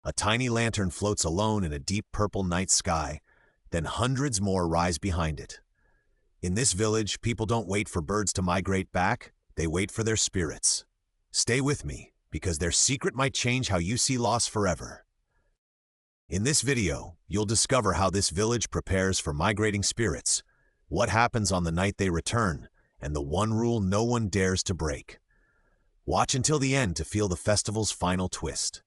A tiny lantern floats alone in a deep purple night sky, then hundreds more rise behind it. In this village, people don't wait for birds to migrate back, they wait for their spirits. Stay with me, because their secret might change how you see loss forever. In this video, you'll discover how this village prepares for migrating spirits, what happens on the night they return, and the one rule no one dares to break. Watch until the end to feel the festival's final twist.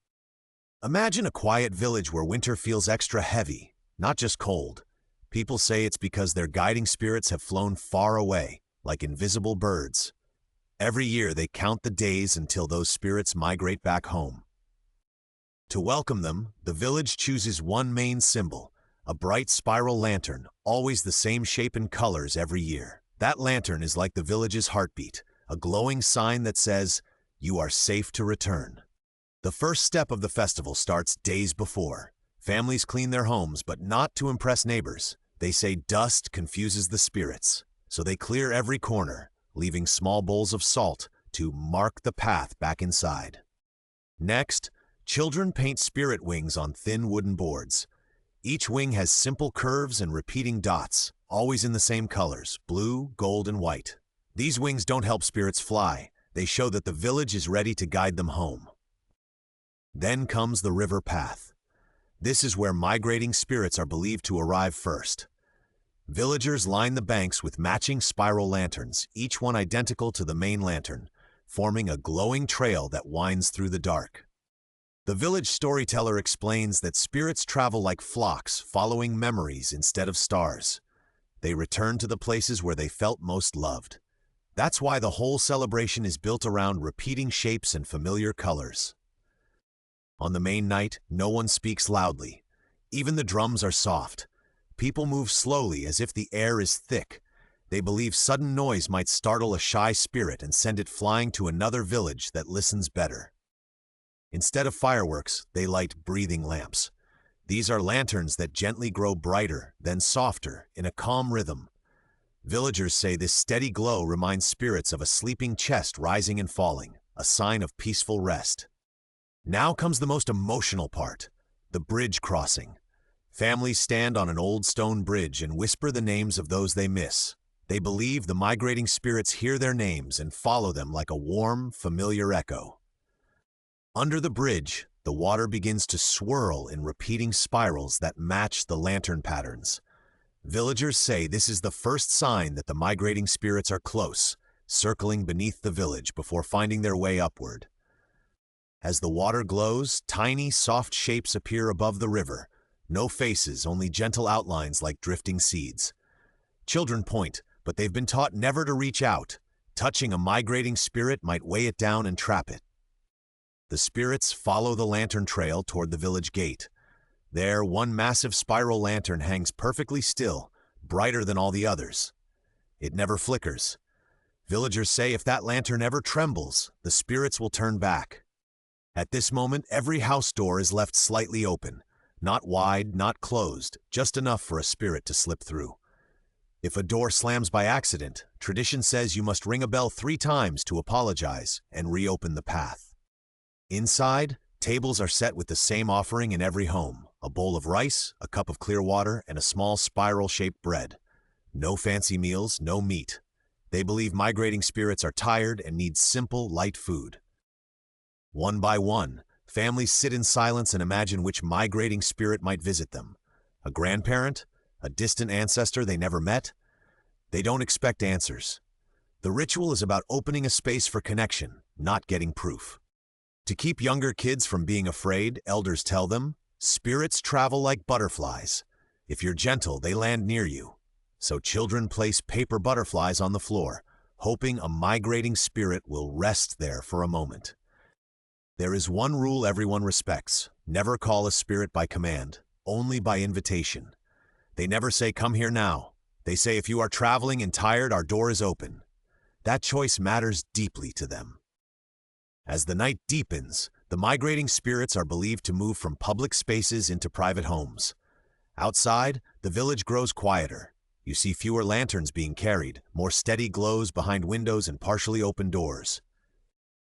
Imagine a quiet village where winter feels extra heavy, not just cold. People say it's because their guiding spirits have flown far away, like invisible birds. Every year they count the days until those spirits migrate back home. To welcome them, the village chooses one main symbol, a bright spiral lantern, always the same shape and colors every year. That lantern is like the village's heartbeat, a glowing sign that says, "You are safe to return." The first step of the festival starts days before. Families clean their homes, but not to impress neighbors. They say dust confuses the spirits, so they clear every corner, leaving small bowls of salt to mark the path back inside. Next, children paint spirit wings on thin wooden boards. Each wing has simple curves and repeating dots, always in the same colors, blue, gold, and white. These wings don't help spirits fly. They show that the village is ready to guide them home. Then comes the river path. This is where migrating spirits are believed to arrive first. Villagers line the banks with matching spiral lanterns, each one identical to the main lantern, forming a glowing trail that winds through the dark. The village storyteller explains that spirits travel like flocks, following memories instead of stars. They return to the places where they felt most loved. That's why the whole celebration is built around repeating shapes and familiar colors. On the main night, no one speaks loudly. Even the drums are soft. People move slowly as if the air is thick. They believe sudden noise might startle a shy spirit and send it flying to another village that listens better. Instead of fireworks, they light breathing lamps. These are lanterns that gently grow brighter, then softer, in a calm rhythm. Villagers say this steady glow reminds spirits of a sleeping chest rising and falling, a sign of peaceful rest. Now comes the most emotional part, the bridge crossing. Families stand on an old stone bridge and whisper the names of those they miss. They believe the migrating spirits hear their names and follow them like a warm, familiar echo. Under the bridge, the water begins to swirl in repeating spirals that match the lantern patterns. Villagers say this is the first sign that the migrating spirits are close, circling beneath the village before finding their way upward. As the water glows, tiny, soft shapes appear above the river. No faces, only gentle outlines like drifting seeds. Children point, but they've been taught never to reach out. Touching a migrating spirit might weigh it down and trap it. The spirits follow the lantern trail toward the village gate. There, one massive spiral lantern hangs perfectly still, brighter than all the others. It never flickers. Villagers say if that lantern ever trembles, the spirits will turn back. At this moment, every house door is left slightly open. Not wide, not closed, just enough for a spirit to slip through. If a door slams by accident, tradition says you must ring a bell 3 times to apologize and reopen the path. Inside, tables are set with the same offering in every home: a bowl of rice, a cup of clear water, and a small spiral-shaped bread. No fancy meals, no meat. They believe migrating spirits are tired and need simple, light food. One by one, families sit in silence and imagine which migrating spirit might visit them. A grandparent? A distant ancestor they never met? They don't expect answers. The ritual is about opening a space for connection, not getting proof. To keep younger kids from being afraid, elders tell them, spirits travel like butterflies. If you're gentle, they land near you. So children place paper butterflies on the floor, hoping a migrating spirit will rest there for a moment. There is one rule everyone respects: never call a spirit by command, only by invitation. They never say, "Come here now." They say, "If you are traveling and tired, our door is open." That choice matters deeply to them. As the night deepens, the migrating spirits are believed to move from public spaces into private homes. Outside, the village grows quieter. You see fewer lanterns being carried, more steady glows behind windows and partially open doors.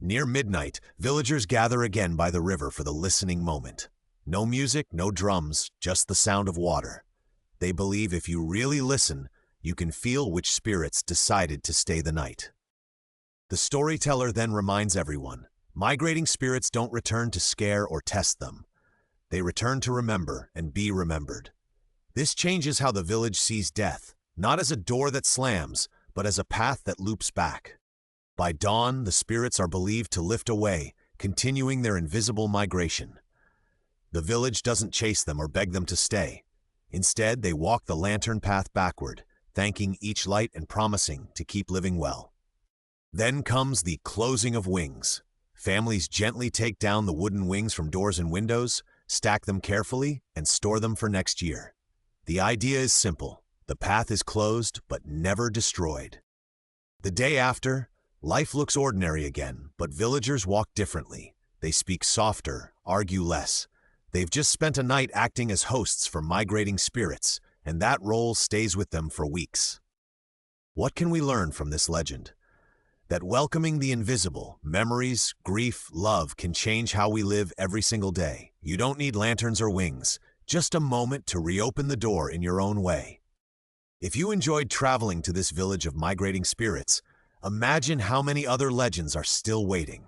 Near midnight, villagers gather again by the river for the listening moment. No music, no drums, just the sound of water. They believe if you really listen, you can feel which spirits decided to stay the night. The storyteller then reminds everyone, migrating spirits don't return to scare or test them. They return to remember and be remembered. This changes how the village sees death, not as a door that slams, but as a path that loops back. By dawn, the spirits are believed to lift away, continuing their invisible migration. The village doesn't chase them or beg them to stay. Instead, they walk the lantern path backward, thanking each light and promising to keep living well. Then comes the closing of wings. Families gently take down the wooden wings from doors and windows, stack them carefully, and store them for next year. The idea is simple. The path is closed, but never destroyed. The day after, life looks ordinary again, but villagers walk differently. They speak softer, argue less. They've just spent a night acting as hosts for migrating spirits, and that role stays with them for weeks. What can we learn from this legend? That welcoming the invisible, memories, grief, love can change how we live every single day. You don't need lanterns or wings, just a moment to reopen the door in your own way. If you enjoyed traveling to this village of migrating spirits, imagine how many other legends are still waiting.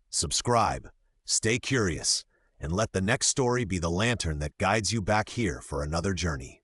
Subscribe, stay curious, and let the next story be the lantern that guides you back here for another journey.